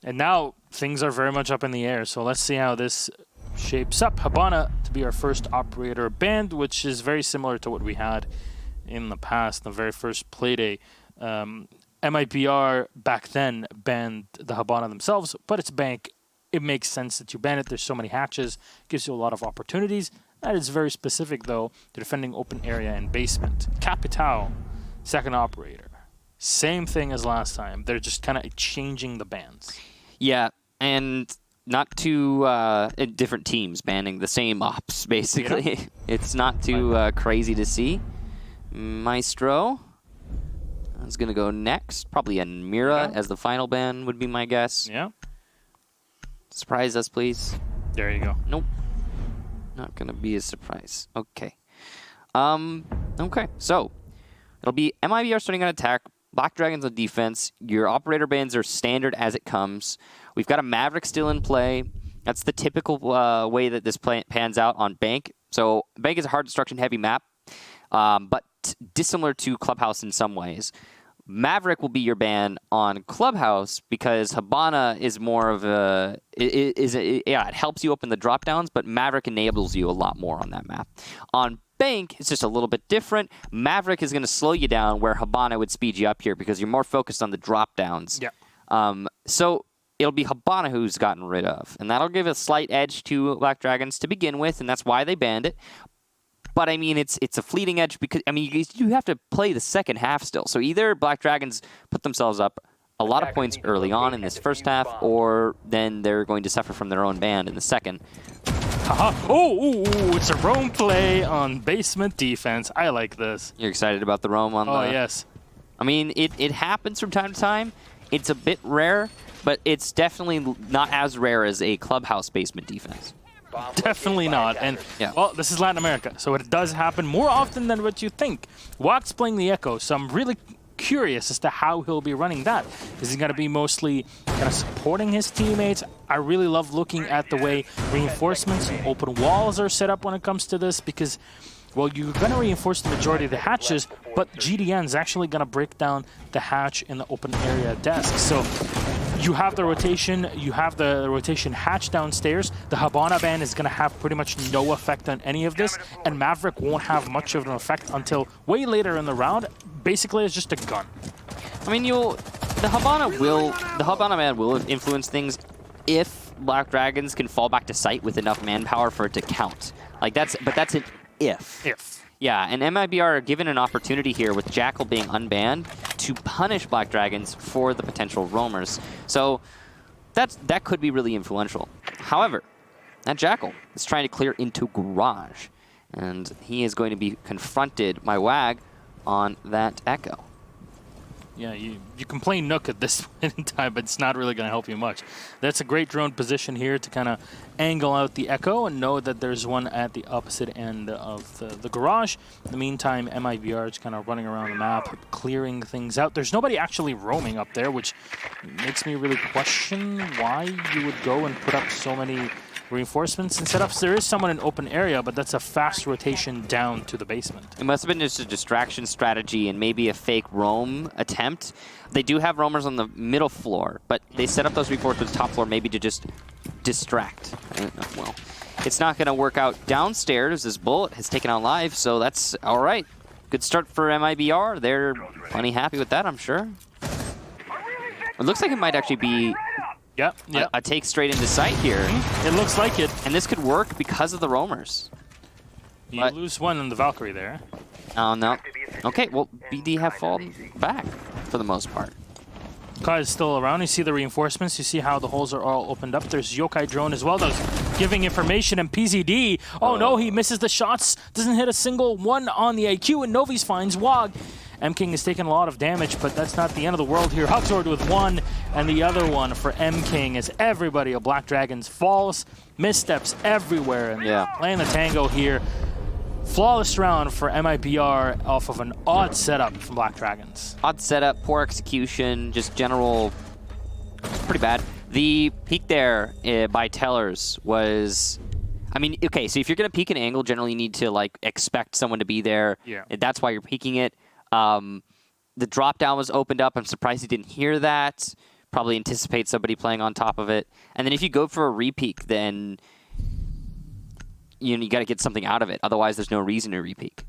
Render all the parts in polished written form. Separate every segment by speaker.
Speaker 1: And now things are very much up in the air. So let's see how this shapes up. Habana to be our first operator banned, which is very similar to what we had in the past, the very first Playday. MIBR back then banned the Habana themselves, but it's bank. It makes sense that you ban it. There's so many hatches, gives you a lot of opportunities. That is very specific, though, to defending open area and basement. Capital, second operator. Same thing as last time. They're just kind of changing the bans.
Speaker 2: Yeah, and not too different teams banning the same ops, basically. Yeah. It's not too crazy to see. Maestro is going to go next. Probably Mira as the final ban would be my guess.
Speaker 1: Yeah.
Speaker 2: Surprise us, please.
Speaker 1: There you go.
Speaker 2: Nope. Not going to be a surprise. Okay. Okay, so it'll be MIBR starting on attack, Black Dragons on defense. Your operator bans are standard as it comes. We've got a Maverick still in play. That's the typical way that this pans out on Bank. So Bank is a hard destruction heavy map, but dissimilar to Clubhouse in some ways. Maverick will be your ban on Clubhouse because Habana is more of a... it helps you open the drop downs, but Maverick enables you a lot more on that map. On Bank, it's just a little bit different. Maverick is going to slow you down where Habana would speed you up here because you're more focused on the drop downs.
Speaker 1: Yeah.
Speaker 2: So it'll be Habana who's gotten rid of, and that'll give a slight edge to Black Dragons to begin with, and that's why they banned it. But, I mean, it's a fleeting edge because, I mean, you have to play the second half still. So either Black Dragons put themselves up a lot of points early on in this first half, or then they're going to suffer from their own ban in the second.
Speaker 1: Oh, it's a roam play on basement defense. I like this.
Speaker 2: You're excited about the roam on the...
Speaker 1: Oh, yes.
Speaker 2: I mean, it happens from time to time. It's a bit rare, but it's definitely not as rare as a Clubhouse basement defense.
Speaker 1: Definitely not. And, well, this is Latin America, so it does happen more often than what you think. Watt's playing the Echo, so I'm really curious as to how he'll be running that. Is he going to be mostly kind of supporting his teammates? I really love looking at the way reinforcements and open walls are set up when it comes to this because, well, you're going to reinforce the majority of the hatches, but GDN's actually going to break down the hatch in the open area desk. So you have the rotation, hatch downstairs. The Habana ban is going to have pretty much no effect on any of this, and Maverick won't have much of an effect until way later in the round. Basically, it's just a gun.
Speaker 2: I mean, the Habana ban will influence things if Black Dragons can fall back to site with enough manpower for it to count. Like that's an if.
Speaker 1: If.
Speaker 2: Yeah, and MIBR are given an opportunity here with Jackal being unbanned to punish Black Dragons for the potential roamers. So that could be really influential. However, that Jackal is trying to clear into Garage, and he is going to be confronted by WAG on that Echo.
Speaker 1: Yeah, you can play Nook at this point in time, but it's not really going to help you much. That's a great drone position here to kind of angle out the Echo and know that there's one at the opposite end of the garage. In the meantime, MIBR is kind of running around the map, clearing things out. There's nobody actually roaming up there, which makes me really question why you would go and put up so many reinforcements and setups. There is someone in open area, but that's a fast rotation down to the basement.
Speaker 2: It must have been just a distraction strategy and maybe a fake roam attempt. They do have roamers on the middle floor, but they set up those reinforcements top floor maybe to just distract. Well, it's not going to work out downstairs. This bullet has taken out live, so that's all right. Good start for MIBR. They're plenty happy with that, I'm sure. It looks like it might actually be a take straight into sight here.
Speaker 1: It looks like it.
Speaker 2: And this could work because of the roamers.
Speaker 1: You lose one in the Valkyrie there.
Speaker 2: Oh, no. Okay, well, BD have fallen back for the most part.
Speaker 1: Kai is still around. You see the reinforcements. You see how the holes are all opened up. There's Yokai drone as well, though, giving information. And PZD, oh no, he misses the shots. Doesn't hit a single one on the IQ, and Novi's finds Wog. M-King has taken a lot of damage, but that's not the end of the world here. Huxord with one, and the other one for M-King as everybody of Black Dragons falls. Missteps everywhere, and playing the tango here. Flawless round for MIBR off of an odd setup from Black Dragons.
Speaker 2: Odd setup, poor execution, just general, pretty bad. The peek there by Tellers was... I mean, okay, so if you're going to peek an angle, generally you need to like expect someone to be there.
Speaker 1: Yeah.
Speaker 2: That's why you're peeking it. The drop down was opened up. I'm surprised he didn't hear that. probably anticipate somebody playing on top of it. And then if you go for a repeak, then you got to get something out of it. Otherwise, there's no reason to repeak.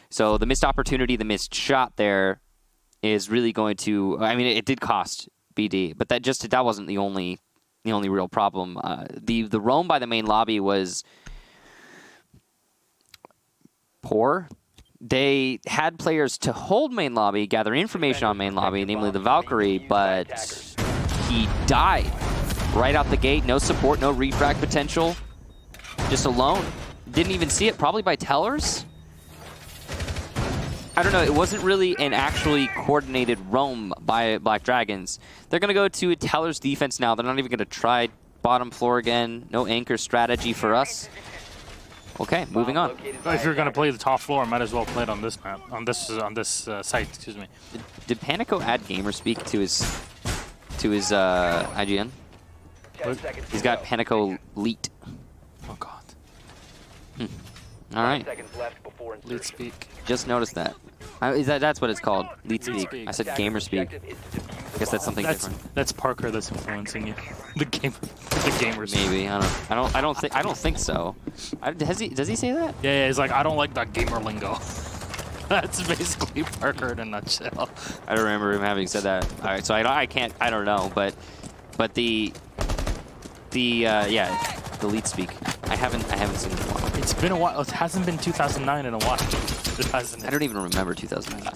Speaker 2: So the missed opportunity, the missed shot there is really going to... I mean, it did cost BD, but that wasn't the only real problem. The roam by the main lobby was poor. They had players to hold main lobby, gather information on main lobby, namely the Valkyrie, but he died right out the gate. No support, no refrag potential. Just alone. Didn't even see it, probably by tellers. I don't know, it wasn't really an actually coordinated roam by Black Dragons. They're going to go to a teller's defense now. They're not even going to try bottom floor again. No anchor strategy for us. Okay, moving on.
Speaker 1: If you're going to play the top floor, might as well play it on this map, on this site. Excuse me.
Speaker 2: Did Panico add gamerspeak to his IGN? He's got Panico Leet.
Speaker 1: Oh God.
Speaker 2: All right.
Speaker 1: Leet speak.
Speaker 2: Just noticed that. That's what it's called. Leet speak. I said gamerspeak. I guess that's something different.
Speaker 1: That's Parker that's influencing you. The gamers.
Speaker 2: Maybe I don't think so. Does he say that?
Speaker 1: Yeah, he's like, I don't like that gamer lingo. That's basically Parker in a nutshell.
Speaker 2: I don't remember him having said that. All right, so I don't know, but the Leet speak. I haven't seen it in a while.
Speaker 1: It's been a while. It hasn't been 2009 in a while. It hasn't.
Speaker 2: I don't even remember 2009.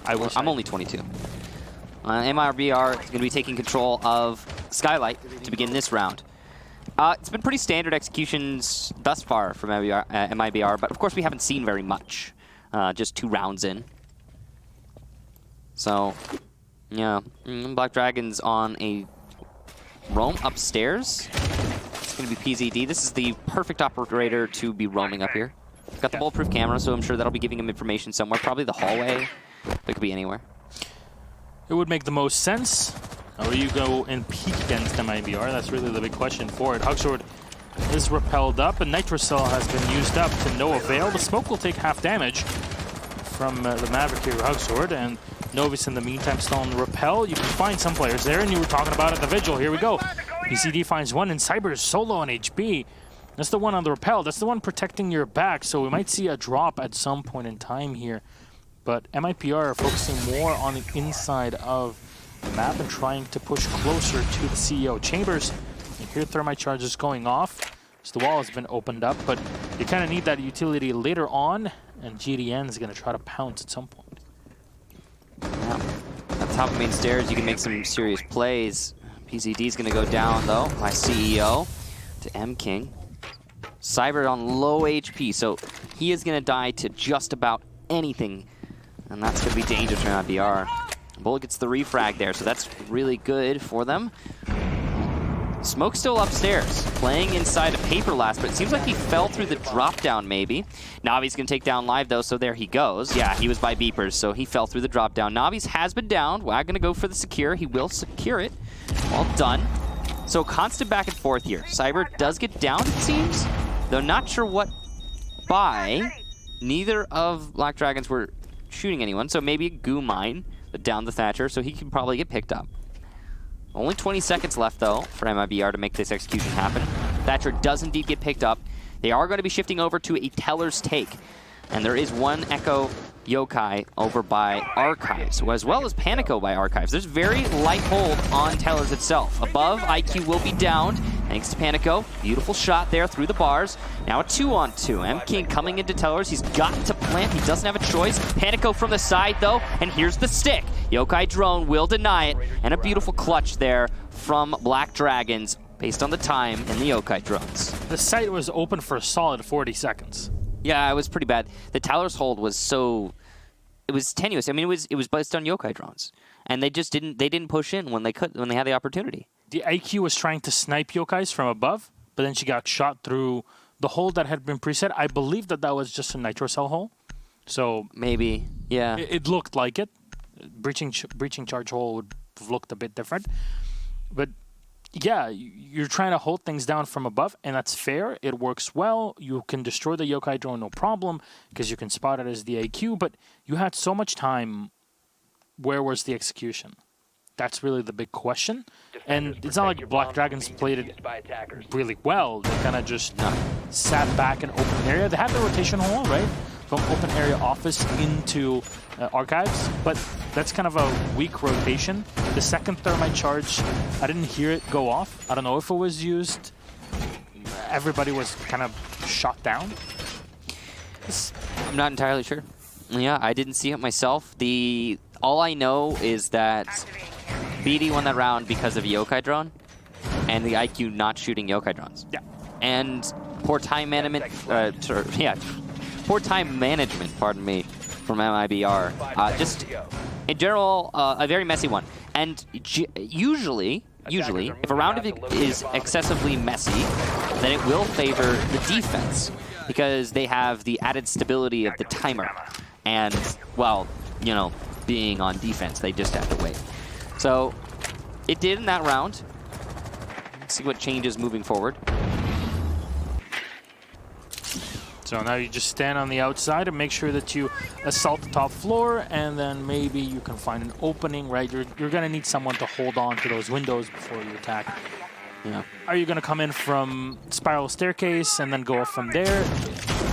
Speaker 2: I'm only 22. MIBR is going to be taking control of Skylight to begin this round. It's been pretty standard executions thus far from MIBR, but of course we haven't seen very much. Just 2 rounds in. So, yeah, Black Dragons on a roam upstairs. It's going to be PZD. This is the perfect operator to be roaming up here. Got the bulletproof camera, so I'm sure that'll be giving him information somewhere. Probably the hallway. It could be anywhere.
Speaker 1: It would make the most sense. Will you go and peek against MIBR? That's really the big question for it. Hugsword is repelled up, and Nitro Cell has been used up to no avail. The smoke will take half damage from the Maverick here, Hugsword, and Novus in the meantime still on the repel. You can find some players there, and you were talking about at the Vigil. Here we go. PCD finds one, and Cyber is solo on HB. That's the one on the repel. That's the one protecting your back, so we might see a drop at some point in time here. But MIBR are focusing more on the inside of the map and trying to push closer to the CEO chambers. And here thermite charge is going off. So the wall has been opened up, but you kind of need that utility later on, and GDN is going to try to pounce at some point.
Speaker 2: Yeah. At the top of main stairs, you can make some serious plays. PZD is going to go down, though, by CEO to M King. Cyber on low HP, so he is going to die to just about anything. And that's going to be dangerous for MIBR. Bullet gets the refrag there, so that's really good for them. Smoke's still upstairs, playing inside a paper last, but it seems like he fell through the drop down maybe. Navi's going to take down live though, so there he goes. Yeah, he was by beepers, so he fell through the drop down. Navi's has been down. Wag going to go for the secure. He will secure it. Well done. So constant back and forth here. Cyber does get down, it seems, though not sure what by. Neither of Black Dragons were shooting anyone, so maybe a goo mine down the Thatcher, so he can probably get picked up. Only 20 seconds left, though, for MIBR to make this execution happen. Thatcher does indeed get picked up. They are going to be shifting over to a Teller's Take. And there is one Echo Yokai over by Archives, as well as Panico by Archives. There's very light hold on Tellers itself. Above, IQ will be downed, thanks to Panico. Beautiful shot there through the bars. Now a 2-on-2. M King coming into Tellers. He's got to plant. He doesn't have a choice. Panico from the side, though, and here's the stick. Yokai drone will deny it, and a beautiful clutch there from Black Dragons based on the time in the Yokai drones.
Speaker 1: The site was open for a solid 40 seconds.
Speaker 2: Yeah, it was pretty bad. The Towers hold was it was tenuous. I mean, it was based on Yokai drones, and they just didn't push in when they had the opportunity.
Speaker 1: The IQ was trying to snipe Yokais from above, but then she got shot through the hole that had been preset. I believe that was just a nitro cell hole. So
Speaker 2: maybe, yeah.
Speaker 1: It looked like it. Breaching charge hole would have looked a bit different, but yeah, you're trying to hold things down from above, and that's fair. It works well. You can destroy the Yokai drone, no problem, because you can spot it as the AQ, but you had so much time. Where was the execution? That's really the big question. And it's not like Black Dragons played it really well. They kind of just sat back in open area. They had the rotation hole, right? From open area office into archives, but that's kind of a weak rotation. The second thermite charge, I didn't hear it go off. I don't know if it was used. Everybody was kind of shot down.
Speaker 2: I'm not entirely sure. Yeah, I didn't see it myself. All I know is that BD won that round because of Yokai drone and the IQ not shooting Yokai drones.
Speaker 1: Yeah.
Speaker 2: And poor time management, poor time management, pardon me, from MIBR. Just, in general, a very messy one. And usually, if a round is excessively messy, then it will favor the defense because they have the added stability of the timer. And, well, you know, being on defense, they just have to wait. So, it did in that round. Let's see what changes moving forward.
Speaker 1: So now you just stand on the outside and make sure that you assault the top floor, and then maybe you can find an opening, right? You're going to need someone to hold on to those windows before you attack.
Speaker 2: Yeah.
Speaker 1: Are you going to come in from spiral staircase and then go up from there?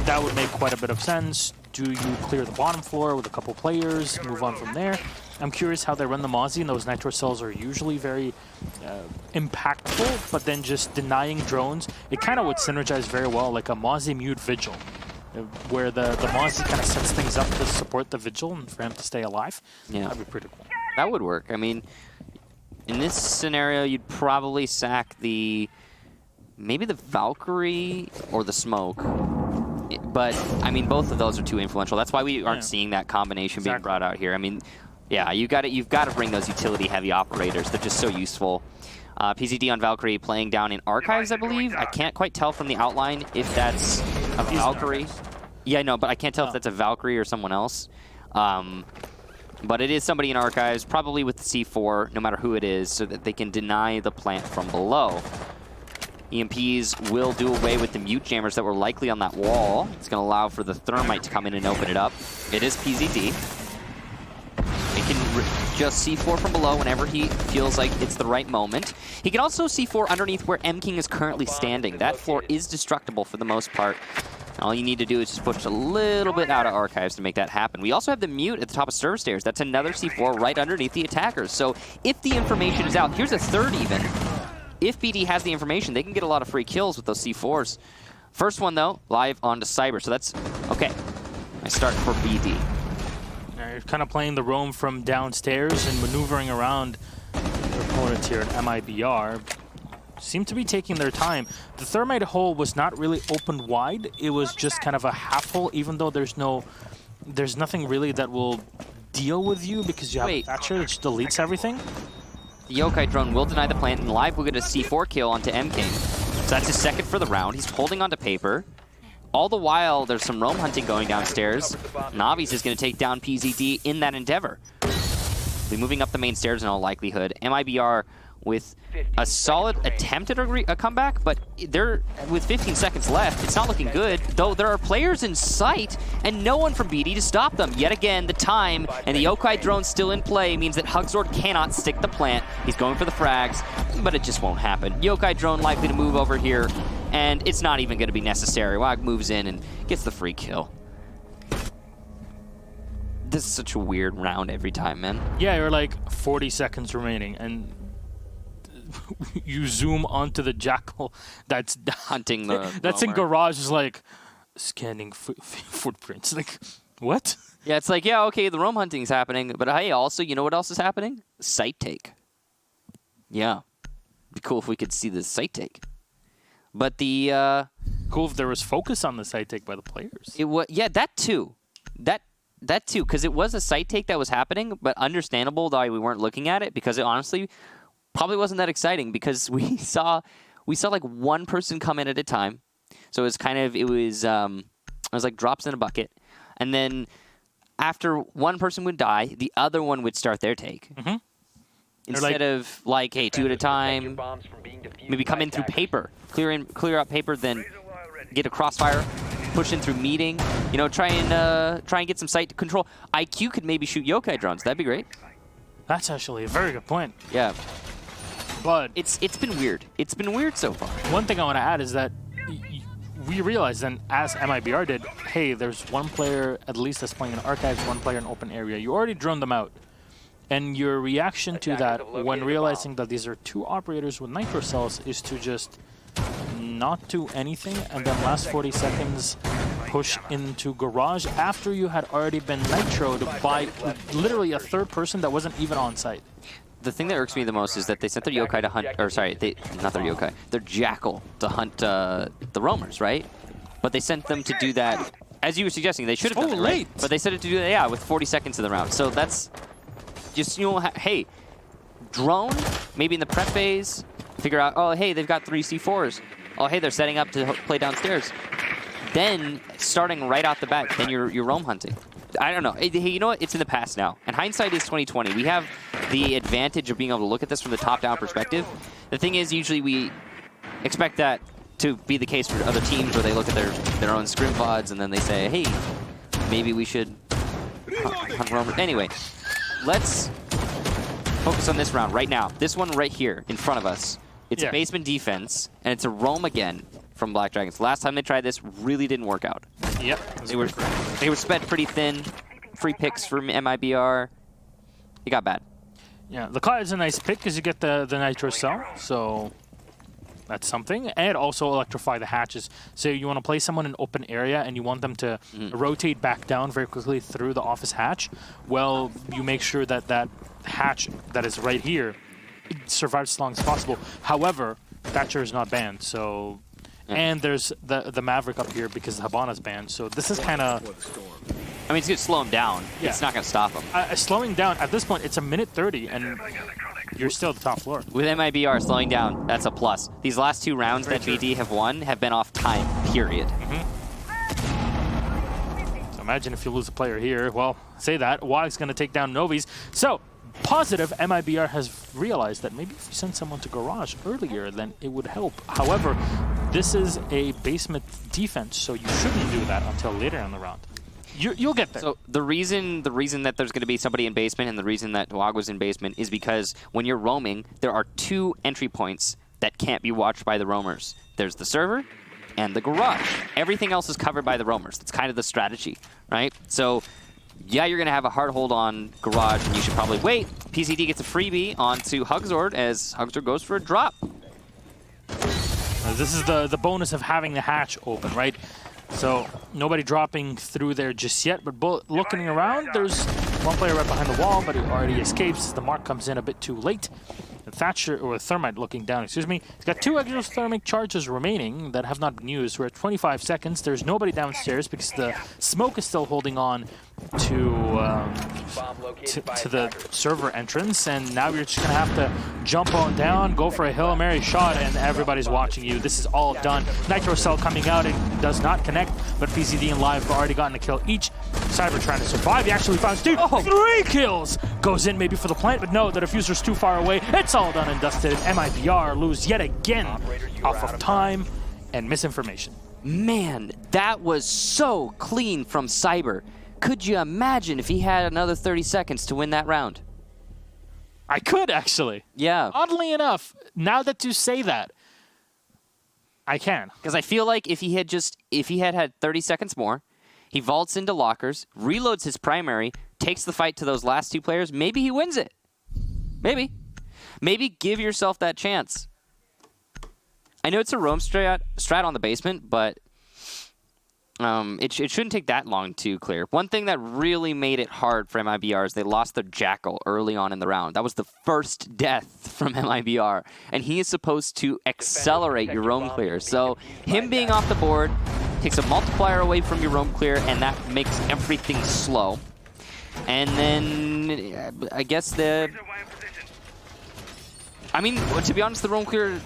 Speaker 1: That would make quite a bit of sense. Do you clear the bottom floor with a couple players, move on from there? I'm curious how they run the Mozzie, and those nitro cells are usually very impactful, but then just denying drones, it kind of would synergize very well, like a Mozzie mute vigil, where the Mozzie kind of sets things up to support the vigil and for him to stay alive.
Speaker 2: Yeah.
Speaker 1: That'd be pretty cool.
Speaker 2: That would work. I mean, in this scenario, you'd probably sack maybe the Valkyrie or the Smoke. But, I mean, both of those are too influential. That's why we aren't seeing that combination being brought out here. I mean, yeah, you've got to bring those utility-heavy operators. They're just so useful. PZD on Valkyrie playing down in Archives, I believe. I can't quite tell from the outline if that's a Valkyrie. Yeah, no, but I can't tell if that's a Valkyrie or someone else. But it is somebody in Archives, probably with the C4, no matter who it is, so that they can deny the plant from below. EMPs will do away with the mute jammers that were likely on that wall. It's going to allow for the thermite to come in and open it up. It is PZD. He can just C4 from below whenever he feels like it's the right moment. He can also C4 underneath where M King is currently standing. That floor is destructible for the most part. All you need to do is just push a little bit out of Archives to make that happen. We also have the mute at the top of server stairs. That's another C4 right underneath the attackers. So if the information is out, here's a third even. If BD has the information, they can get a lot of free kills with those C4s. First one, though, live onto Cyber. So that's okay. Nice start for BD.
Speaker 1: Now you're kind of playing the roam from downstairs and maneuvering around your opponents here at MIBR. Seem to be taking their time. The thermite hole was not really opened wide. It was just kind of a half hole, even though there's nothing really that will deal with you because you have a Thatcher that just deletes everything.
Speaker 2: The Yokai drone will deny the plant, and live we'll get a C4 kill onto M King. So that's his second for the round. He's holding onto paper. All the while, there's some roam hunting going downstairs. Navi's is going to take down PZD in that endeavor. Be moving up the main stairs in all likelihood. MIBR with a solid attempt at a comeback, but they're with 15 seconds left. It's not looking good, though there are players in sight and no one from BD to stop them. Yet again, the time and the Yokai drone still in play means that Hugzord cannot stick the plant. He's going for the frags, but it just won't happen. Yokai drone likely to move over here, and it's not even going to be necessary. Wag moves in and gets the free kill. This is such a weird round every time, man.
Speaker 1: Yeah, you're like 40 seconds remaining, and you zoom onto the jackal that's
Speaker 2: hunting the
Speaker 1: that's in garage, is like scanning footprints. Like, what?
Speaker 2: Yeah, it's like, yeah, okay, the roam hunting's happening, but hey, also, you know what else is happening? Site take. Yeah, be cool if we could see the site take. But the
Speaker 1: cool if there was focus on the site take by the players.
Speaker 2: It was, yeah, that too. That too, because it was a site take that was happening, but understandable that we weren't looking at it, because it honestly probably wasn't that exciting, because we saw like one person come in at a time. So it was like drops in a bucket, and then after one person would die, the other one would start their take.
Speaker 1: Mm-hmm.
Speaker 2: Instead of like, hey, two at a time, maybe come in through paper, clear out paper, then get a crossfire, push in through meeting, try and get some site control. IQ could maybe shoot Yokai drones. That'd be great.
Speaker 1: That's actually a very good point.
Speaker 2: Yeah.
Speaker 1: But
Speaker 2: It's been weird. It's been weird so far.
Speaker 1: one thing I want to add is that we realized then, as MIBR did, hey, there's one player at least that's playing in archives, one player in open area. You already droned them out. And your reaction to that when realizing that these are two operators with nitro cells is to just not do anything and then last 40 seconds push into garage after you had already been nitroed by literally a third person that wasn't even on site.
Speaker 2: The thing that irks me the most is that they sent their yokai to hunt, or sorry, not their yokai, their jackal to hunt the roamers, right? But they sent them to do that, as you were suggesting, they should have done it, right? But they sent it to do that, yeah, with 40 seconds in the round. So that's just, you know, hey, drone, maybe in the prep phase, figure out, oh, hey, they've got 3 C4s. Oh, hey, they're setting up to play downstairs. Then, starting right out the bat, then you're roam hunting. I don't know. Hey, you know what? It's in the past now. And hindsight is 2020. We have the advantage of being able to look at this from the top-down perspective. The thing is, usually we expect that to be the case for other teams where they look at their own scrim VODs and then they say, hey, maybe we should hunt roamers. Anyway, let's focus on this round right now. This one right here in front of us. It's a basement defense, and it's a roam again from Black Dragons. Last time they tried this, really didn't work out.
Speaker 1: Yep.
Speaker 2: They were spread pretty thin. Free picks from MIBR. It got bad.
Speaker 1: Yeah, the Cloud is a nice pick because you get the nitro cell, so that's something. And also electrify the hatches. So you want to play someone in open area and you want them to rotate back down very quickly through the office hatch. Well, you make sure that that hatch that is right here survives as long as possible. However, Thatcher is not banned, so... And there's the Maverick up here because the Habana's banned, so this is kind of...
Speaker 2: I mean, it's going to slow him down. Yeah. It's not going to stop him.
Speaker 1: Slowing down, at this point, it's a minute 30, and you're still at the top floor.
Speaker 2: With MIBR slowing down, that's a plus. These last 2 rounds that BD have won have been off time, period.
Speaker 1: So imagine if you lose a player here. Well, say that. Wag's going to take down Novi's. So, positive, MIBR has realized that maybe if you send someone to garage earlier, then it would help. However, this is a basement defense, so you shouldn't do that until later in the round. You'll get there.
Speaker 2: So the reason that there's going to be somebody in basement and the reason that Wag was in basement is because when you're roaming, there are 2 entry points that can't be watched by the roamers. There's the server and the garage. Everything else is covered by the roamers. That's kind of the strategy, right? So yeah, you're going to have a hard hold on garage, and you should probably wait. PCD gets a freebie onto Hugzord as Hugzord goes for a drop.
Speaker 1: This is the bonus of having the hatch open, right? So nobody dropping through there just yet, but looking around, there's one player right behind the wall, but he already escapes. The mark comes in a bit too late. And Thatcher, or Thermite looking down, excuse me, he's got 2 exothermic charges remaining that have not been used. We're at 25 seconds. There's nobody downstairs because the smoke is still holding on to the server entrance, and now you're just going to have to jump on down, go for a Hail Mary shot, and everybody's watching you. This is all done. Nitro Cell coming out, it does not connect, but PZD and Live have already gotten a kill each. Cyber trying to survive. He actually found Steve. 3 kills! Goes in maybe for the plant, but no, the diffuser's too far away. It's all done and dusted. MIBR lose yet again off of time and misinformation.
Speaker 2: Man, that was so clean from Cyber. Could you imagine if he had another 30 seconds to win that round?
Speaker 1: I could, actually.
Speaker 2: Yeah.
Speaker 1: Oddly enough, now that you say that, I can.
Speaker 2: Because I feel like if he had had 30 seconds more, he vaults into lockers, reloads his primary, takes the fight to those last 2 players, maybe he wins it. Maybe. Maybe give yourself that chance. I know it's a roam strat on the basement, but it shouldn't take that long to clear. One thing that really made it hard for MIBR is they lost their Jackal early on in the round. That was the first death from MIBR, and he is supposed to accelerate your roam clear. So him being off the board takes a multiplier away from your roam clear, and that makes everything slow. And then I guess to be honest, the roam clear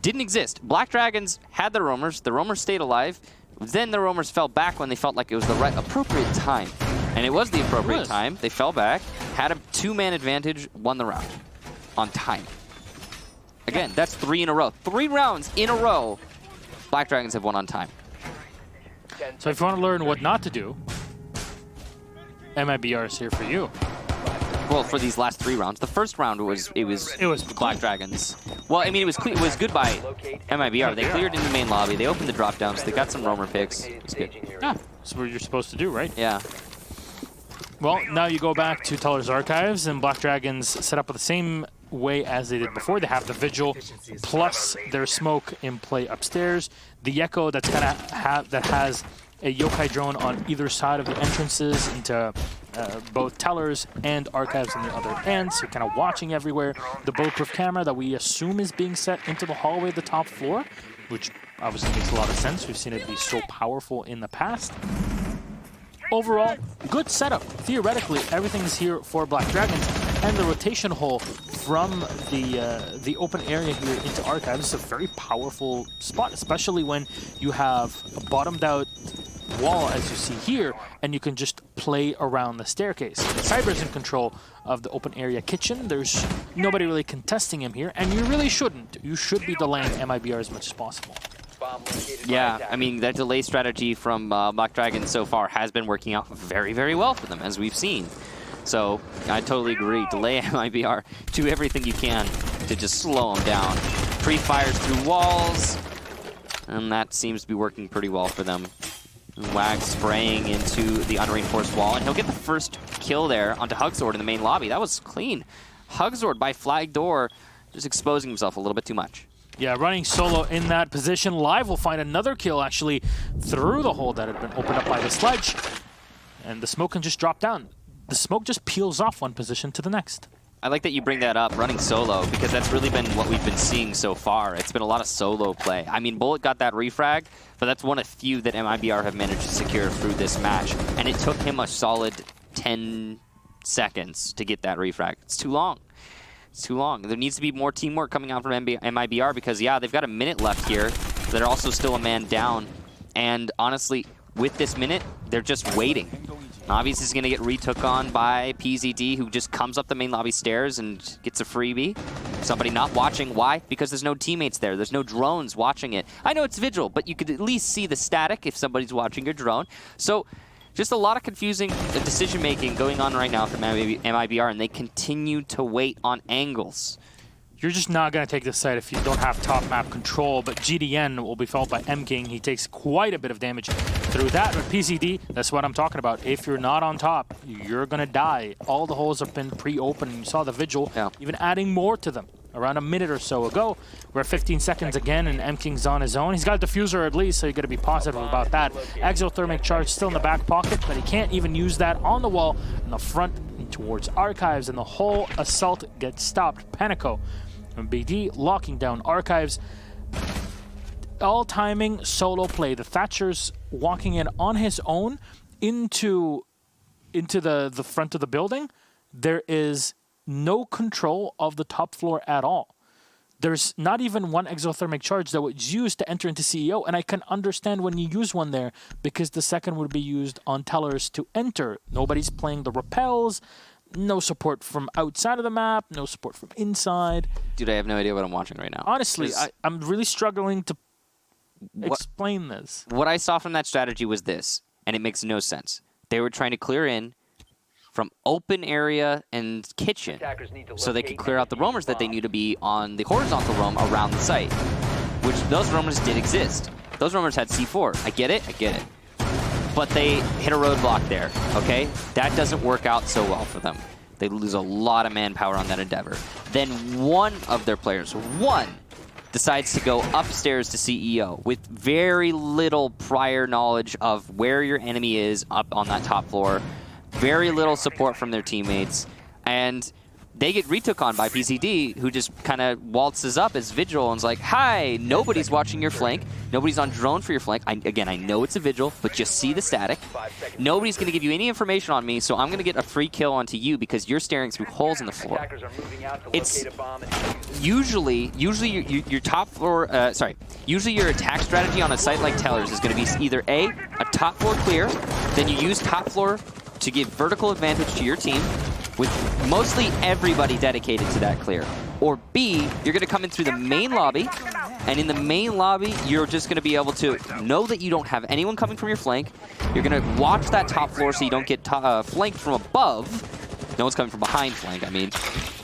Speaker 2: didn't exist. Black Dragons had the roamers stayed alive. Then the roamers fell back when they felt like it was the right appropriate time. And it was the appropriate time. They fell back, had a 2-man advantage, won the round on time. Again, that's 3 in a row. 3 rounds in a row, Black Dragons have won on time.
Speaker 1: So if you want to learn what not to do, MIBR is here for you.
Speaker 2: Well, for these last 3 rounds. The first round was Black Dragons. Well, I mean, it was good by MIBR. They cleared into the main lobby. They opened the drop downs. They got some roamer picks. It was good.
Speaker 1: Yeah, that's what you're supposed to do, right?
Speaker 2: Yeah.
Speaker 1: Well, now you go back to Teller's Archives, and Black Dragons set up the same way as they did before. They have the Vigil plus their smoke in play upstairs. The Echo that's that has a yokai drone on either side of the entrances into both Tellers and Archives on the other end, so you're kind of watching everywhere. The bulletproof camera that we assume is being set into the hallway of the top floor, which obviously makes a lot of sense. We've seen it be so powerful in the past. Overall, good setup. Theoretically, everything's here for Black Dragons, and the rotation hole from the open area here into Archives is a very powerful spot, especially when you have a bottomed out wall, as you see here, and you can just play around the staircase. Cyber's in control of the open area kitchen. There's nobody really contesting him here, and you really shouldn't. You should be delaying MIBR as much as possible.
Speaker 2: Yeah, I mean, that delay strategy from Black Dragon so far has been working out very, very well for them, as we've seen. So, I totally agree. Delay MIBR. Do everything you can to just slow them down. Pre-fires through walls, and that seems to be working pretty well for them. Wag spraying into the unreinforced wall, and he'll get the first kill there onto Hugzord in the main lobby. That was clean. Hugzord by flag door, just exposing himself a little bit too much.
Speaker 1: Yeah, running solo in that position. Live will find another kill actually through the hole that had been opened up by the sledge. And the smoke can just drop down. The smoke just peels off one position to the next.
Speaker 2: I like that you bring that up, running solo, because that's really been what we've been seeing so far. It's been a lot of solo play. I mean, Bullet got that refrag, but that's one of few that MIBR have managed to secure through this match. And it took him a solid 10 seconds to get that refrag. It's too long. It's too long. There needs to be more teamwork coming out from MIBR because, yeah, they've got a minute left here. They're also still a man down. And honestly, with this minute, they're just waiting. Obviously, he's going to get retook on by PZD, who just comes up the main lobby stairs and gets a freebie. Somebody not watching. Why? Because there's no teammates there. There's no drones watching it. I know it's Vigil, but you could at least see the static if somebody's watching your drone. So just a lot of confusing decision-making going on right now from MIBR, and they continue to wait on angles.
Speaker 1: You're just not going to take this site if you don't have top map control, but GDN will be felt by M-King. He takes quite a bit of damage through that, but PZD, that's what I'm talking about. If you're not on top, you're going to die. All the holes have been pre-opened. You saw the Vigil, even adding more to them. Around a minute or so ago, we're at 15 seconds again, and M-King's on his own. He's got a diffuser at least, so you got to be positive about that. Exothermic charge still in the back pocket, but he can't even use that on the wall in the front and towards Archives, and the whole assault gets stopped. Panico and BD locking down Archives. All timing solo play. The Thatcher's walking in on his own into the front of the building. There is no control of the top floor at all. There's not even one exothermic charge that was used to enter into CEO, and I can understand when you use one there because the second would be used on Tellers to enter. Nobody's playing the repels. No support from outside of the map. No support from inside.
Speaker 2: Dude, I have no idea what I'm watching right now.
Speaker 1: Honestly, I'm really struggling to explain this.
Speaker 2: What I saw from that strategy was this, and it makes no sense. They were trying to clear in from open area and kitchen so they could clear out the roamers that they knew to be on the horizontal roam around the site, which those roamers did exist. Those roamers had C4. I get it. But they hit a roadblock there, okay? That doesn't work out so well for them. They lose a lot of manpower on that endeavor. Then one of their players, decides to go upstairs to CEO with very little prior knowledge of where your enemy is up on that top floor. Very little support from their teammates, and they get retook on by PCD, who just kind of waltzes up as Vigil and is like, hi, nobody's watching your flank. Nobody's on drone for your flank. Again, I know it's a Vigil, but just see the static. Nobody's going to give you any information on me, so I'm going to get a free kill onto you because you're staring through holes in the floor. It's usually your top floor, usually your attack strategy on a site like Tellers is going to be either A, a top floor clear, then you use top floor to give vertical advantage to your team, with mostly everybody dedicated to that clear. Or B, you're going to come in through the main lobby, and in the main lobby, you're just going to be able to know that you don't have anyone coming from your flank. You're going to watch that top floor so you don't get flanked from above, No one's coming from behind flank, I mean.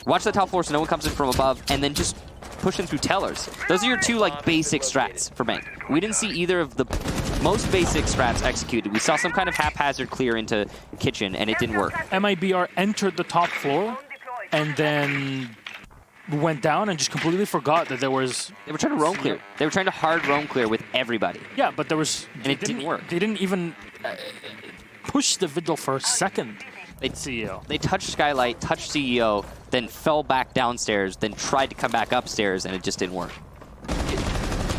Speaker 2: Watch the top floor so no one comes in from above, and then just pushing through tellers. Those are your two like basic strats for Bank. We didn't see either of the most basic strats executed. We saw some kind of haphazard clear into kitchen, and it didn't work.
Speaker 1: MIBR entered the top floor, and then went down and just completely forgot that there was...
Speaker 2: They were trying to roam clear. They were trying to hard roam clear with everybody.
Speaker 1: Yeah, but there was...
Speaker 2: And it didn't work.
Speaker 1: They didn't even push the Vigil for a second. CEO.
Speaker 2: They touched Skylight, touched CEO, then fell back downstairs, then tried to come back upstairs, and it just didn't work.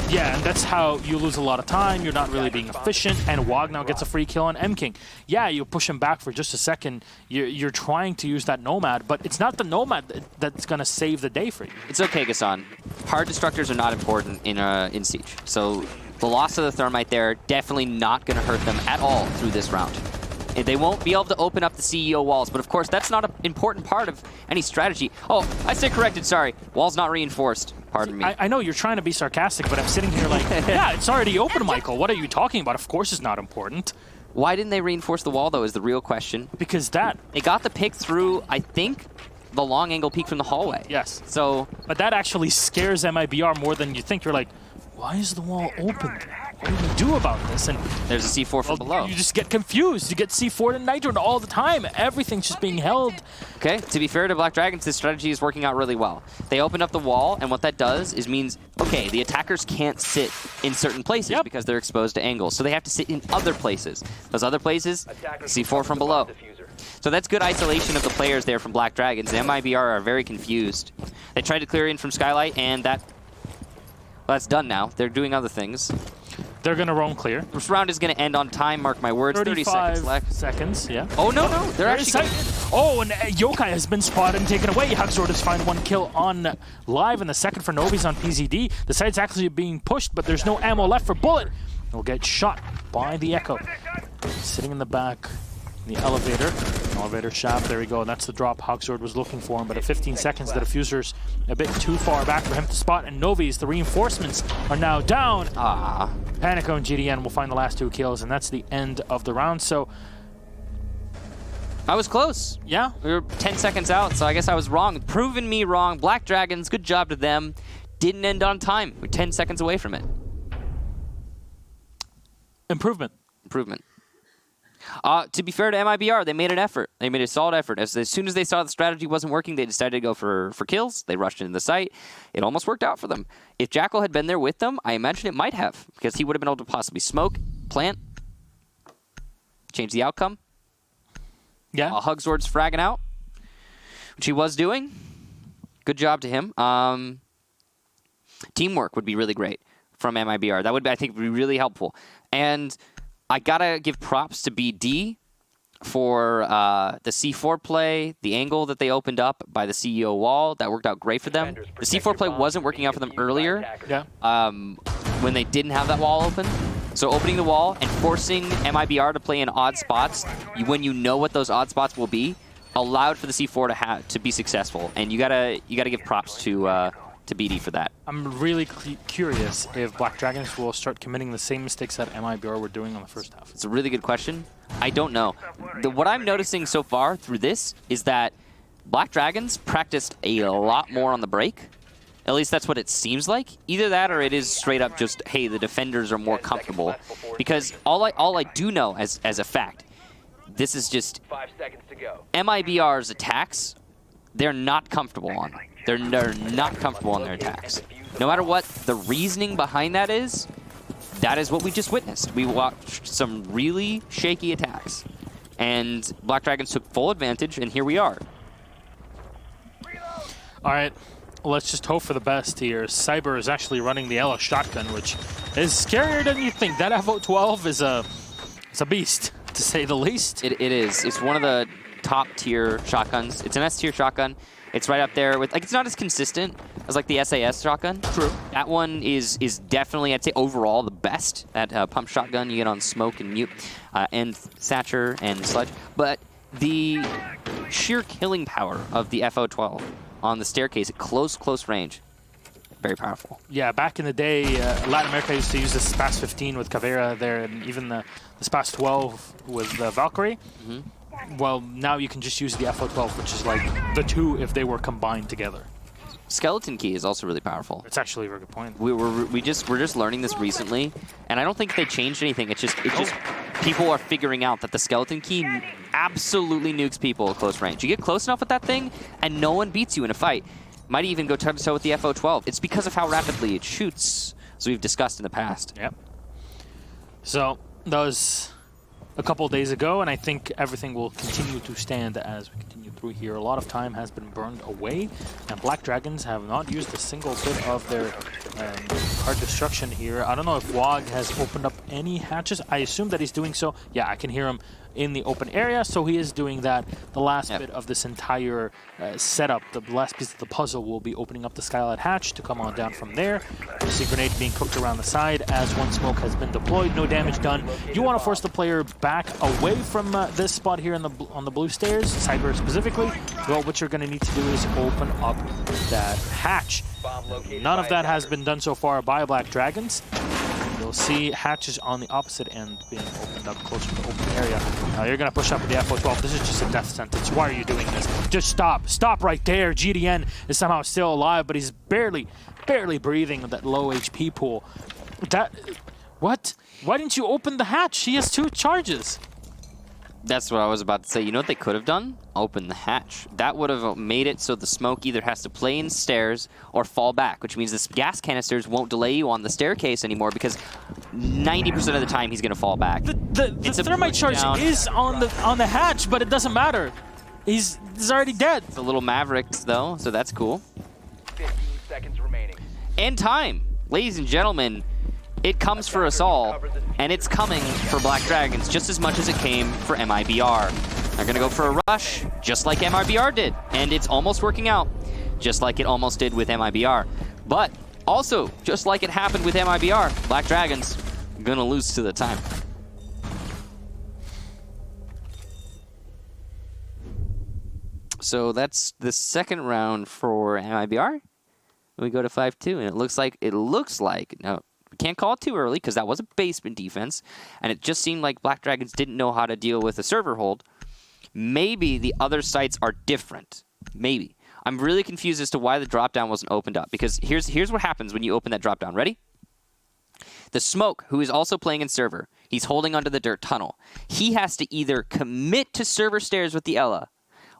Speaker 1: Yeah, and that's how you lose a lot of time. You're not really being efficient, and Wog now gets a free kill on M-King. Yeah, you push him back for just a second. You're trying to use that Nomad, but it's not the Nomad that's going to save the day for you.
Speaker 2: It's okay, Gassan. Hard destructors are not important in Siege. So the loss of the Thermite there, definitely not going to hurt them at all through this round. They won't be able to open up the CEO walls, but of course that's not an important part of any strategy. Oh, I stand corrected, sorry. Wall's not reinforced, pardon me.
Speaker 1: I know you're trying to be sarcastic, but I'm sitting here like, yeah, it's already open, Michael. What are you talking about? Of course it's not important.
Speaker 2: Why didn't they reinforce the wall, though, is the real question.
Speaker 1: Because that...
Speaker 2: They got the pick through, I think, the long angle peek from the hallway.
Speaker 1: Yes.
Speaker 2: So...
Speaker 1: But that actually scares MIBR more than you think. You're like, why is the wall open? What do we do about this? And
Speaker 2: there's a C4 from below.
Speaker 1: You just get confused. You get C4 and Nitro all the time. Everything's just being held.
Speaker 2: Okay, to be fair to Black Dragons, this strategy is working out really well. They open up the wall, and what that does is means, okay, the attackers can't sit in certain places because they're exposed to angles. So they have to sit in other places. Those other places, C4 from below. So that's good isolation of the players there from Black Dragons. And MIBR are very confused. They tried to clear in from Skylight, and well, that's done now. They're doing other things.
Speaker 1: They're going to roam clear.
Speaker 2: This round is going to end on time, mark my words. 30 seconds left.
Speaker 1: Seconds, yeah.
Speaker 2: Oh, no. They're actually
Speaker 1: Oh, and Yokai has been spotted and taken away. Huxord has found one kill on live, and the second for Novi's on PZD. The site's actually being pushed, but there's no ammo left for Bullet. He'll get shot by the Echo. Sitting in the back, in the elevator shaft, there we go. That's the drop Huxord was looking for him, but at 15 seconds, the diffuser's a bit too far back for him to spot, and Novi's, the reinforcements are now down. Panico and GDN will find the last two kills, and that's the end of the round. So
Speaker 2: I was close.
Speaker 1: Yeah.
Speaker 2: We were 10 seconds out, so I guess I was wrong. Proving me wrong. Black Dragons, good job to them. Didn't end on time. We're 10 seconds away from it.
Speaker 1: Improvement.
Speaker 2: To be fair to MIBR, they made an effort. They made a solid effort. As soon as they saw the strategy wasn't working, they decided to go for kills. They rushed into the site. It almost worked out for them. If Jackal had been there with them, I imagine it might have, because he would have been able to possibly smoke, plant, change the outcome.
Speaker 1: Yeah.
Speaker 2: While Huxord's fragging out, which he was doing. Good job to him. Teamwork would be really great from MIBR. That would, I think, be really helpful. And I gotta give props to BD for the C4 play, the angle that they opened up by the CEO wall. That worked out great for them. The C4 play wasn't working out for them earlier when they didn't have that wall open. So opening the wall and forcing MIBR to play in odd spots when you know what those odd spots will be allowed for the C4 to be successful. And you gotta give props to BD for that.
Speaker 1: I'm really curious if Black Dragons will start committing the same mistakes that MIBR were doing on the first half.
Speaker 2: It's a really good question. I don't know. What I'm noticing so far through this is that Black Dragons practiced a lot more on the break. At least that's what it seems like. Either that or it is straight up just, hey, the defenders are more comfortable. Because all I do know as a fact, this is just
Speaker 3: 5 seconds to go.
Speaker 2: MIBR's attacks, they're not comfortable on. They're not comfortable on their attacks. No matter what the reasoning behind that is what we just witnessed. We watched some really shaky attacks. And Black Dragons took full advantage, and here we are.
Speaker 1: All right, let's just hope for the best here. Cyber is actually running the Ella shotgun, which is scarier than you think. That FO12 is a beast, to say the least.
Speaker 2: It is. It's one of the top-tier shotguns. It's an S-tier shotgun. It's right up there with, like, it's not as consistent as, like, the SAS shotgun.
Speaker 1: True.
Speaker 2: That one is definitely, I'd say, overall the best. That pump shotgun you get on Smoke and Mute and Satcher and Sludge. But the sheer killing power of the FO12 on the staircase at close range, very powerful.
Speaker 1: Yeah, back in the day, Latin America used to use the SPAS 15 with Caveira there, and even the SPAS 12 with Valkyrie. well, now you can just use the FO12, which is like the two if they were combined together.
Speaker 2: Skeleton key is also really powerful.
Speaker 1: It's actually a very good point.
Speaker 2: We're just learning this recently, and I don't think they changed anything. It's just people are figuring out that the skeleton key absolutely nukes people at close range. You get close enough with that thing, and no one beats you in a fight. Might even go toe-to-toe with the FO12. It's because of how rapidly it shoots, as we've discussed in the past.
Speaker 1: Yep. So that was a couple of days ago, and I think everything will continue to stand as we continue through here. A lot of time has been burned away, and Black Dragons have not used a single bit of their card destruction here. I don't know if Wog has opened up any hatches. I assume that he's doing so. Yeah, I can hear him in the open area, so he is doing that. The last bit of this entire setup, the last piece of the puzzle, will be opening up the Skylight hatch to come on down from there. You see grenade being cooked around the side as one smoke has been deployed, no damage done. You want to force the player back away from this spot here on the blue stairs, Cyber specifically. Well, what you're going to need to do is open up that hatch. None of that has been done so far by Black Dragons. You'll see hatches on the opposite end being opened up closer to the open area. Now you're going to push up with the FO12. This is just a death sentence. Why are you doing this? Just stop. Stop right there. GDN is somehow still alive, but he's barely breathing with that low HP pool. What? Why didn't you open the hatch? He has 2 charges.
Speaker 2: That's what I was about to say. You know what they could have done? Open the hatch. That would have made it so the smoke either has to play in stairs or fall back, which means the gas canisters won't delay you on the staircase anymore because 90% of the time he's going to fall back.
Speaker 1: The thermite charge is on the hatch, but it doesn't matter. He's already dead.
Speaker 2: It's a little Mavericks, though, so that's cool.
Speaker 3: 15 seconds remaining.
Speaker 2: And time. Ladies and gentlemen, it comes for us all, and it's coming for Black Dragons just as much as it came for MIBR. They're going to go for a rush, just like MIBR did, and it's almost working out, just like it almost did with MIBR. But also, just like it happened with MIBR, Black Dragons going to lose to the time. So that's the second round for MIBR. We go to 5-2, and it looks like, no, we can't call it too early because that was a basement defense, and it just seemed like Black Dragons didn't know how to deal with a server hold. Maybe the other sites are different. Maybe. I'm really confused as to why the drop-down wasn't opened up, because here's what happens when you open that drop-down. Ready? The Smoke, who is also playing in server, he's holding onto the dirt tunnel. He has to either commit to server stairs with the Ela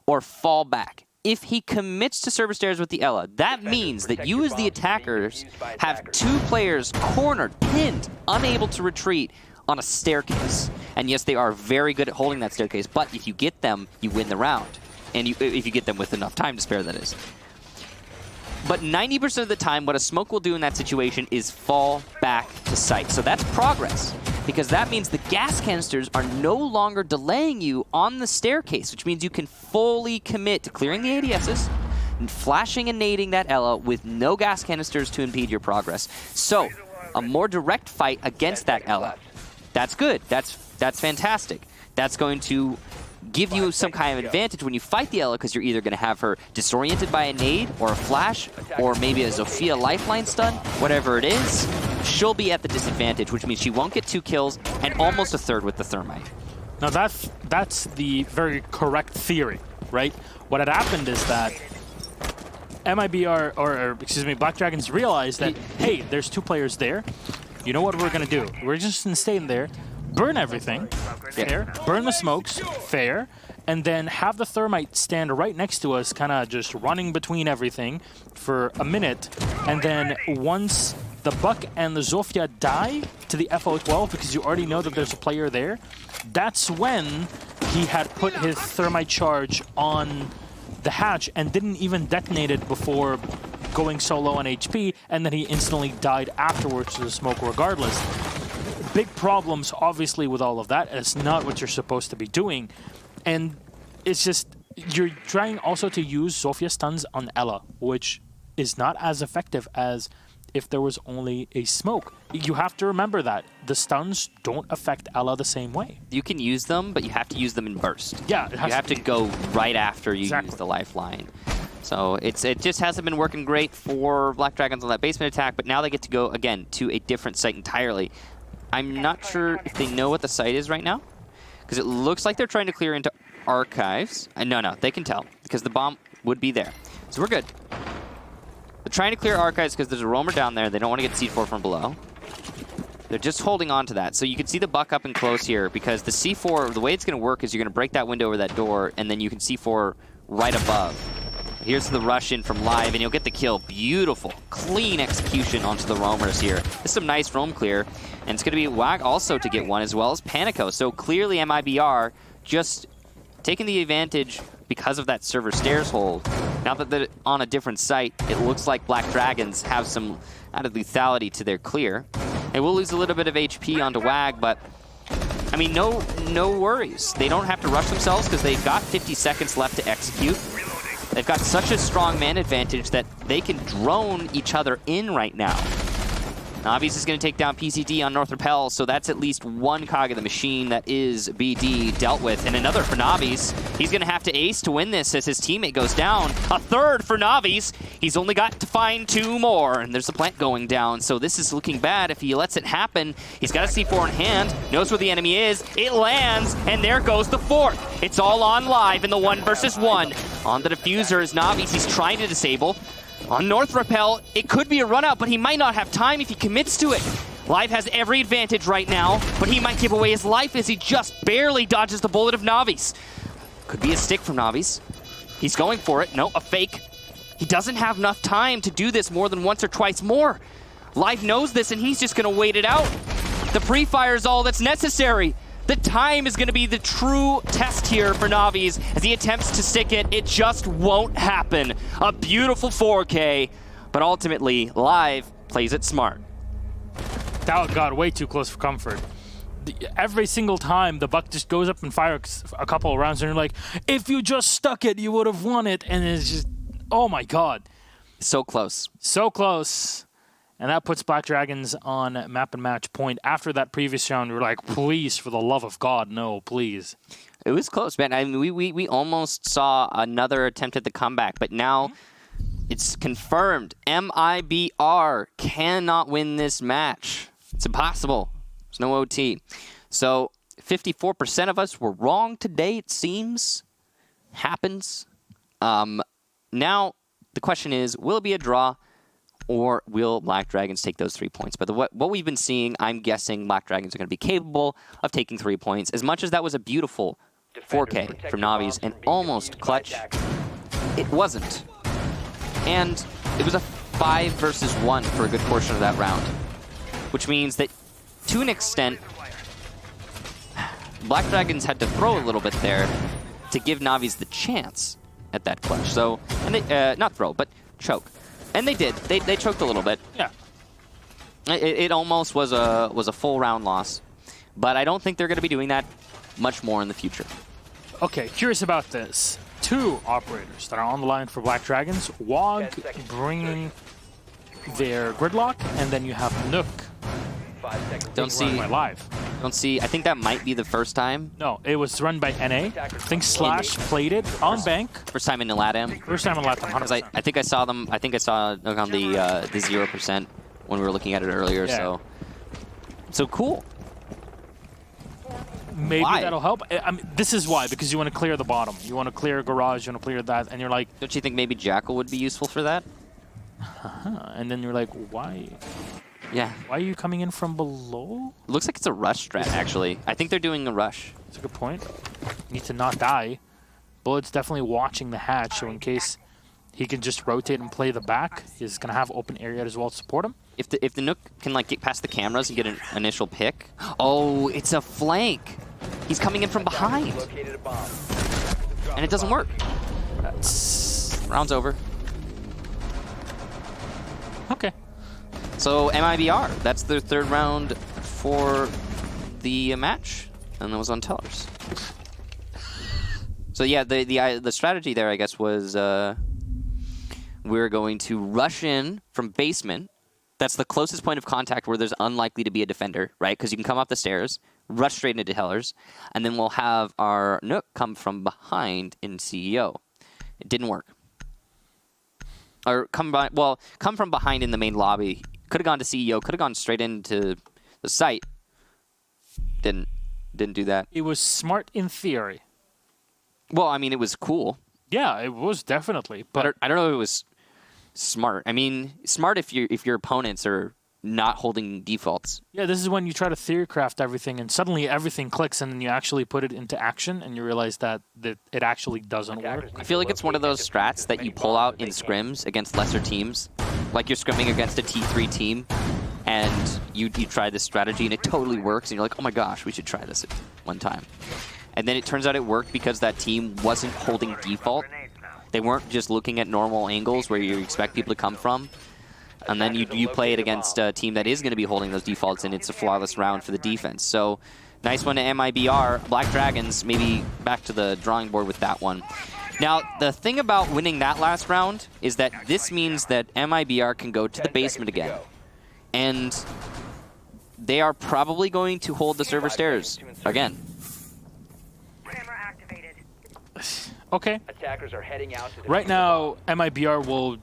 Speaker 2: or fall back. If he commits to server stairs with the Ela, that means that you as the attackers have 2 players cornered, pinned, unable to retreat on a staircase. And yes, they are very good at holding that staircase, but if you get them, you win the round. And if you get them with enough time to spare, that is. But 90% of the time, what a Smoke will do in that situation is fall back to site. So that's progress, because that means the gas canisters are no longer delaying you on the staircase, which means you can fully commit to clearing the ADSs and flashing and nading that Ela with no gas canisters to impede your progress. So a more direct fight against that Ela, that's good. That's fantastic. That's going to give you some kind of advantage when you fight the Ela, because you're either going to have her disoriented by a nade or a flash or maybe a Zofia lifeline stun, whatever it is. She'll be at the disadvantage, which means she won't get 2 kills and almost a third with the thermite.
Speaker 1: Now that's the very correct theory, right? What had happened is that MIBR, or excuse me, Black Dragons realized that, hey, there's 2 players there. You know what we're going to do? We're just going to stay in there, burn everything, fair, burn the smokes, fair, and then have the thermite stand right next to us, kind of just running between everything for a minute, and then once the Buck and the Zofia die to the FO12, because you already know that there's a player there, that's when he had put his thermite charge on the hatch and didn't even detonate it before going so low on HP, and then he instantly died afterwards to the smoke regardless. Big problems, obviously, with all of that. It's not what you're supposed to be doing. And it's just, you're trying also to use Zofia stuns on Ela, which is not as effective as if there was only a smoke. You have to remember that. The stuns don't affect Ela the same way.
Speaker 2: You can use them, but you have to use them in burst.
Speaker 1: Yeah,
Speaker 2: you have to go right after you use the lifeline. So it just hasn't been working great for Black Dragons on that basement attack, but now they get to go, again, to a different site entirely. I'm not sure if they know what the site is right now, because it looks like they're trying to clear into archives. No, they can tell because the bomb would be there. So we're good. They're trying to clear archives because there's a roamer down there. They don't want to get C4 from below. They're just holding on to that. So you can see the buck up and close here because the C4, the way it's going to work is you're going to break that window over that door, and then you can C4 right above. Here's the rush in from Live, and you'll get the kill. Beautiful, clean execution onto the roamers here. This is some nice roam clear, and it's going to be WAG also to get one, as well as Panico. So clearly MIBR just taking the advantage because of that server stairs hold. Now that they're on a different site, it looks like Black Dragons have some added lethality to their clear. They will lose a little bit of HP onto WAG, but I mean, no worries. They don't have to rush themselves because they've got 50 seconds left to execute. They've got such a strong man advantage that they can drone each other in right now. Navi's is going to take down PCD on North Rappel, so that's at least one cog of the machine that is BD dealt with. And another for Navi's. He's going to have to ace to win this as his teammate goes down. A third for Navi's. He's only got to find 2 more, and there's the plant going down. So this is looking bad if he lets it happen. He's got a C4 in hand, knows where the enemy is. It lands, and there goes the 4th. It's all on Live in the 1 versus 1. On the diffuser is Navi's. He's trying to disable. On North Rappel, it could be a run out, but he might not have time if he commits to it. Live has every advantage right now, but he might give away his life as he just barely dodges the bullet of Navi's. Could be a stick from Navi's. He's going for it. No, a fake. He doesn't have enough time to do this more than once or twice more. Live knows this, and he's just going to wait it out. The pre-fire is all that's necessary. The time is going to be the true test here for Navi's as he attempts to stick it. It just won't happen. A beautiful 4K, but ultimately, Live plays it smart.
Speaker 1: That got way too close for comfort. Every single time, the buck just goes up and fires a couple of rounds, and you're like, if you just stuck it, you would have won it. And it's just, oh my god.
Speaker 2: So close.
Speaker 1: So close. And that puts Black Dragons on map and match point. After that previous round, we were like, please, for the love of God, no, please.
Speaker 2: It was close, man. I mean, we almost saw another attempt at the comeback, but now it's confirmed. MIBR cannot win this match. It's impossible. There's no OT. So 54% of us were wrong today, it seems. Happens. Now, the question is, will it be a draw? Or will Black Dragons take those 3 points? But what we've been seeing, I'm guessing Black Dragons are going to be capable of taking 3 points. As much as that was a beautiful 4K from Navi's and almost clutch, it wasn't. And it was a 5 versus 1 for a good portion of that round. Which means that, to an extent, Black Dragons had to throw a little bit there to give Navi's the chance at that clutch. So, and they, not throw, but choke. And they did. They choked a little bit.
Speaker 1: Yeah.
Speaker 2: It almost was a full round loss. But I don't think they're going to be doing that much more in the future.
Speaker 1: Okay, curious about this. 2 operators that are on the line for Black Dragons. WOG bringing their gridlock, and then you have Nook.
Speaker 2: Don't see.
Speaker 1: Live.
Speaker 2: Don't see. I think that might be the first time.
Speaker 1: No, it was run by NA. I think Slash played it on bank.
Speaker 2: First time in the LATAM.
Speaker 1: First time in LATAM, 100%.
Speaker 2: I think I saw them. I think I saw Nook on the 0% when we were looking at it earlier.
Speaker 1: Yeah.
Speaker 2: So cool.
Speaker 1: Maybe
Speaker 2: Why?
Speaker 1: that'll help. I mean, this is why, because you want to clear the bottom. You want to clear garage, you want to clear that, and you're like...
Speaker 2: Don't you think maybe Jackal would be useful for that?
Speaker 1: And then you're like, why?
Speaker 2: Yeah.
Speaker 1: Why are you coming in from below?
Speaker 2: Looks like it's a rush strat, actually. I think they're doing a rush.
Speaker 1: That's a good point. You need to not die. Bullet's definitely watching the hatch, so in case he can just rotate and play the back, he's going to have open area as well to support him.
Speaker 2: If the Nook can like get past the cameras and get an initial pick. Oh, it's a flank. He's coming in from behind. And it doesn't work. Round's over.
Speaker 1: Okay.
Speaker 2: So MIBR, that's their 3rd round for the match, and that was on tellers. So yeah, the strategy there, I guess, was we're going to rush in from basement. That's the closest point of contact where there's unlikely to be a defender, right? Because you can come up the stairs, rush straight into tellers, and then we'll have our Nook come from behind in CEO. It didn't work. Or come from behind in the main lobby. Could have gone to CEO. Could have gone straight into the site. Didn't do that.
Speaker 1: It was smart in theory.
Speaker 2: Well, I mean, it was cool.
Speaker 1: Yeah, it was definitely. But
Speaker 2: I don't know if it was smart. I mean, smart if your opponents are not holding defaults.
Speaker 1: Yeah, this is when you try to theory craft everything, and suddenly everything clicks, and then you actually put it into action, and you realize that it actually doesn't work.
Speaker 2: I feel like it's one of those strats that you pull out in scrims against lesser teams. Like you're scrimming against a T3 team, and you try this strategy, and it totally works, and you're like, oh my gosh, we should try this at one time. And then it turns out it worked because that team wasn't holding default. They weren't just looking at normal angles where you expect people to come from. And then you play it against a team that is going to be holding those defaults, and it's a flawless round for the defense. So, nice one to MIBR. Black Dragons maybe back to the drawing board with that one. Now, the thing about winning that last round is that this means that MIBR can go to the basement again. And they are probably going to hold the server stairs again.
Speaker 1: Okay.
Speaker 3: Attackers are heading out to the
Speaker 1: Right now, MIBR will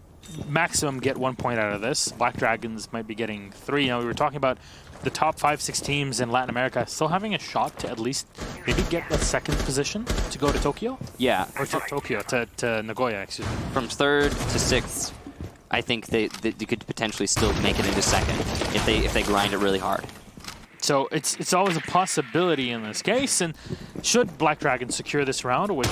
Speaker 1: maximum get 1 point out of this. Black Dragons might be getting 3. Now, we were talking about the top 5-6 teams in Latin America still having a shot to at least maybe get the 2nd position to go to Tokyo?
Speaker 2: Yeah.
Speaker 1: Or to Tokyo, to Nagoya, excuse me.
Speaker 2: From 3rd to 6th, I think they could potentially still make it into 2nd if they grind it really hard.
Speaker 1: So it's always a possibility in this case, and should Black Dragons secure this round, which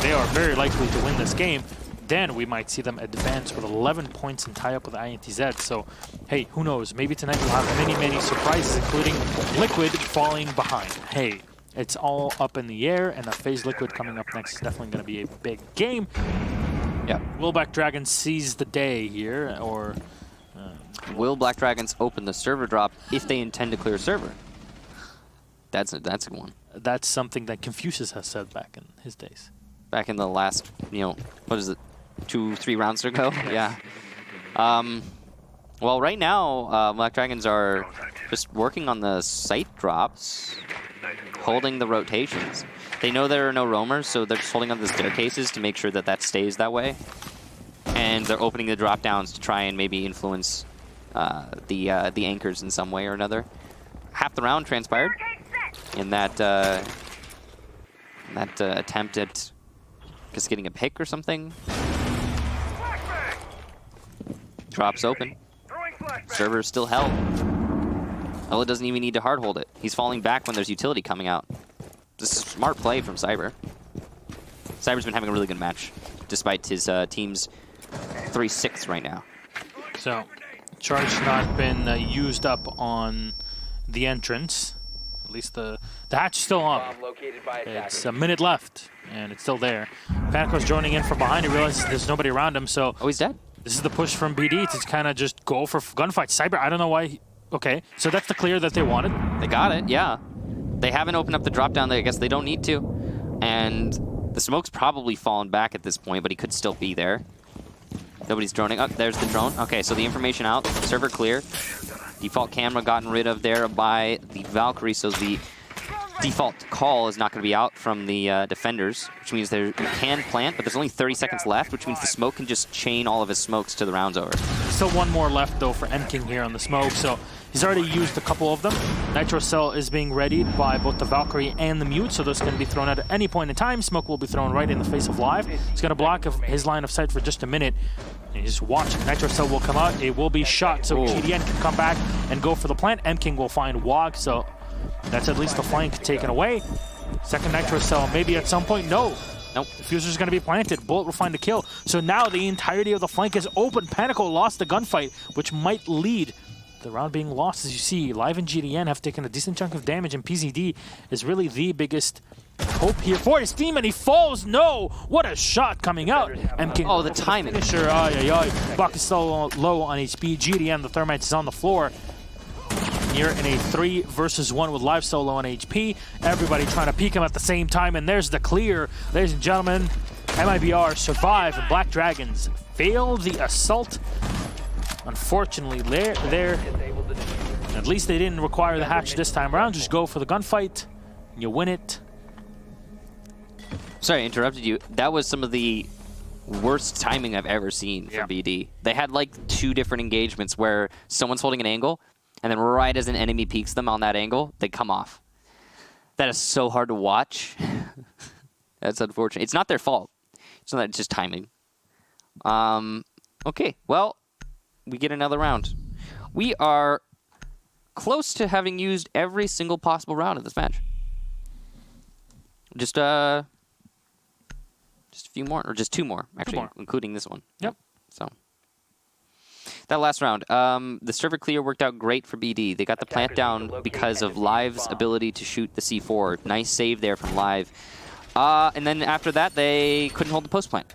Speaker 1: they are very likely to win this game, then we might see them advance with 11 points and tie up with INTZ. So, hey, who knows? Maybe tonight we'll have many, many surprises, including Liquid falling behind. Hey, it's all up in the air, and a FaZe Liquid coming up next is definitely going to be a big game.
Speaker 2: Yeah.
Speaker 1: Will Black Dragons seize the day here, or...
Speaker 2: Will Black Dragons open the server drop if they intend to clear a server? That's a one.
Speaker 1: That's something that Confucius has said back in his days.
Speaker 2: Back in the last, what is it, 2-3 rounds ago? Yeah. Well, right now, Black Dragons are just working on the site drops, holding the rotations. They know there are no roamers, so they're just holding on the staircases to make sure that that stays that way. And they're opening the drop downs to try and maybe influence the anchors in some way or another. Half the round transpired in that attempt at just getting a pick or something. Drops open. Server is still held. Ella doesn't even need to hard hold it. He's falling back when there's utility coming out. This is a smart play from Cyber. Cyber's been having a really good match, despite his team's 3-6 right now.
Speaker 1: So, charge not been used up on the entrance. At least the hatch is still on. It's a minute left, and it's still there. Panico's joining in from behind. He realizes there's nobody around him, so...
Speaker 2: Oh, he's dead?
Speaker 1: This is the push from BD to kind of just go for gunfight. Cyber, I don't know why... Okay, so that's the clear that they wanted.
Speaker 2: They got it, yeah. They haven't opened up the drop down. I guess they don't need to. And the smoke's probably fallen back at this point, but he could still be there. Nobody's droning. Oh, there's the drone. Okay, so the information out. Server clear. Default camera gotten rid of there by the Valkyrie, so the default call is not going to be out from the defenders, which means they can plant, but there's only 30 seconds left, which means the smoke can just chain all of his smokes to the round's over.
Speaker 1: Still one more left, though, for M-King here on the smoke, so he's already used a couple of them. Nitro Cell is being readied by both the Valkyrie and the Mute, so those can be thrown at any point in time. Smoke will be thrown right in the face of Live. He's going to block his line of sight for just a minute. And he's watching. Nitro Cell will come out. It will be shot, so GDN can come back and go for the plant. M-King will find Wog, so that's at least the flank taken away. Second Nitro Cell, maybe at some point. No.
Speaker 2: Nope.
Speaker 1: Diffuser's going to be planted. Bullet will find a kill. So now the entirety of the flank is open. Panico lost the gunfight, which might lead the round being lost. As you see, Live and GDN have taken a decent chunk of damage, and PZD is really the biggest hope here for his team, and he falls. No! What a shot coming out. M-King.
Speaker 2: Oh, the timing.
Speaker 1: Finisher. Buck is so low on HP. GDN, the Thermite, is on the floor. You're in a 3 versus 1 with Live solo on HP. Everybody trying to peek him at the same time, and there's the clear. Ladies and gentlemen, MIBR survive, and Black Dragons fail the assault. Unfortunately, there. At least they didn't require the hatch this time around. Just go for the gunfight. You win it.
Speaker 2: Sorry, I interrupted you. That was some of the worst timing I've ever seen from BD. They had like 2 different engagements where someone's holding an angle, and then right as an enemy peeks them on that angle, they come off. That is so hard to watch. That's unfortunate. It's not their fault. It's just timing. Okay, well, we get another round. We are close to having used every single possible round of this match. Just a few more, or just 2 more, actually, including this one.
Speaker 1: Yep.
Speaker 2: So that last round, the server clear worked out great for BD. They got the plant down because of Live's ability to shoot the C4. Nice save there from Live. And then after that, they couldn't hold the post plant.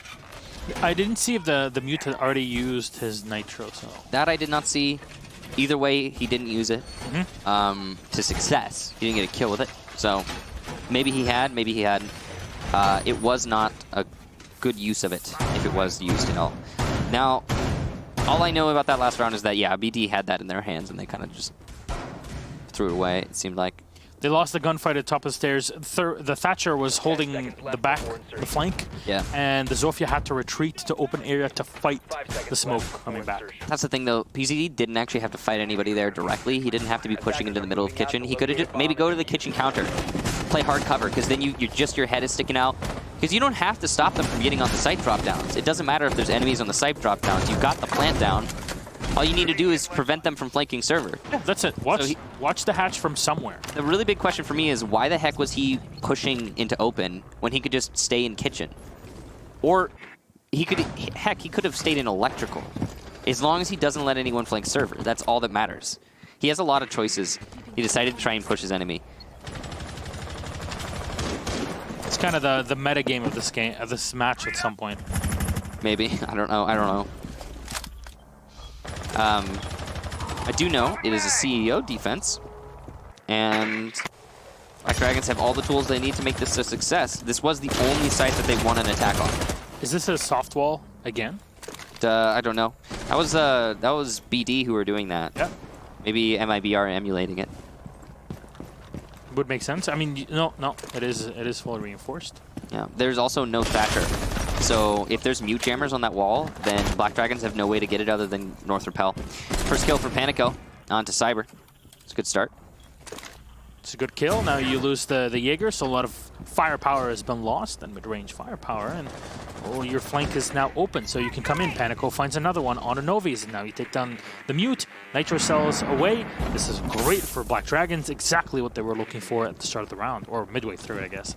Speaker 1: I didn't see if the Mute had already used his Nitro. So
Speaker 2: That I did not see. Either way, he didn't use it to success. He didn't get a kill with it. So maybe he had, maybe he hadn't. It was not a good use of it, if it was used at all. Now, all I know about that last round is that, yeah, BD had that in their hands, and they kind of just threw it away, it seemed like.
Speaker 1: they lost the gunfight at top of the stairs. The Thatcher was holding the back, the flank, and the Zofia had to retreat to open area to fight the smoke coming back.
Speaker 2: That's the thing, though. PZD didn't actually have to fight anybody there directly. He didn't have to be pushing into the middle of the kitchen. He could have just maybe go to the kitchen counter, play hard cover, because then your head is sticking out. Because you don't have to stop them from getting on the site drop-downs. It doesn't matter if there's enemies on the site drop-downs. You've got the plant down. All you need to do is prevent them from flanking server.
Speaker 1: Yeah, that's it. Watch the hatch from somewhere.
Speaker 2: The really big question for me is why the heck was he pushing into open when he could just stay in kitchen? Or he could have stayed in electrical. As long as he doesn't let anyone flank server, that's all that matters. He has a lot of choices. He decided to try and push his enemy.
Speaker 1: It's kind of the meta game of this match at some point.
Speaker 2: Maybe. I don't know. I do know it is a CEO defense, and Black Dragons have all the tools they need to make this a success. This was the only site that they won an attack on.
Speaker 1: Is this a soft wall again?
Speaker 2: I don't know. That was BD who were doing that.
Speaker 1: Yeah.
Speaker 2: Maybe MIBR emulating it.
Speaker 1: Would make sense. I mean, no, it is fully reinforced.
Speaker 2: Yeah. There's also no Thatcher. So if there's mute jammers on that wall, then Black Dragons have no way to get it other than North Repel. First kill for Panico onto Cyber. It's a good start.
Speaker 1: It's a good kill. Now you lose the Jaeger, so a lot of firepower has been lost, and mid-range firepower, and your flank is now open, so you can come in. Panico finds another one on a Novies, and now you take down the Mute. Nitro cells away. This is great for Black Dragons, exactly what they were looking for at the start of the round, or midway through it, I guess.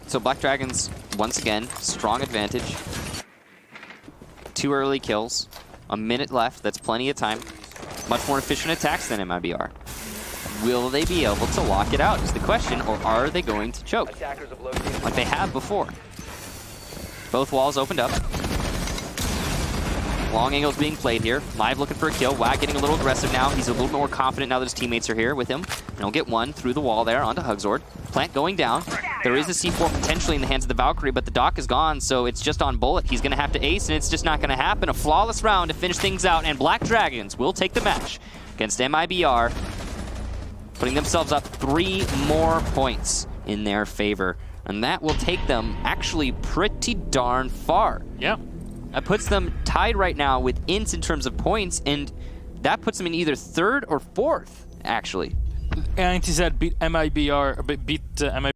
Speaker 2: So Black Dragons, once again, strong advantage. 2 early kills. A minute left, that's plenty of time. Much more efficient attacks than MIBR. Will they be able to lock it out is the question, or are they going to choke? Like they have before. Both walls opened up. Long angles being played here. Live looking for a kill. Wag getting a little aggressive now. He's a little more confident now that his teammates are here with him. And he'll get one through the wall there onto Hugzord. Plant going down. There is a C4 potentially in the hands of the Valkyrie, but the Doc is gone, so it's just on bullet. He's going to have to ace, and it's just not going to happen. A flawless round to finish things out, and Black Dragons will take the match against MIBR, putting themselves up 3 more points in their favor. And that will take them actually pretty darn far.
Speaker 1: Yeah.
Speaker 2: That puts them tied right now with Ints in terms of points, and that puts them in either 3rd or 4th, actually.
Speaker 1: NTZ beat MIBR, beat MIBR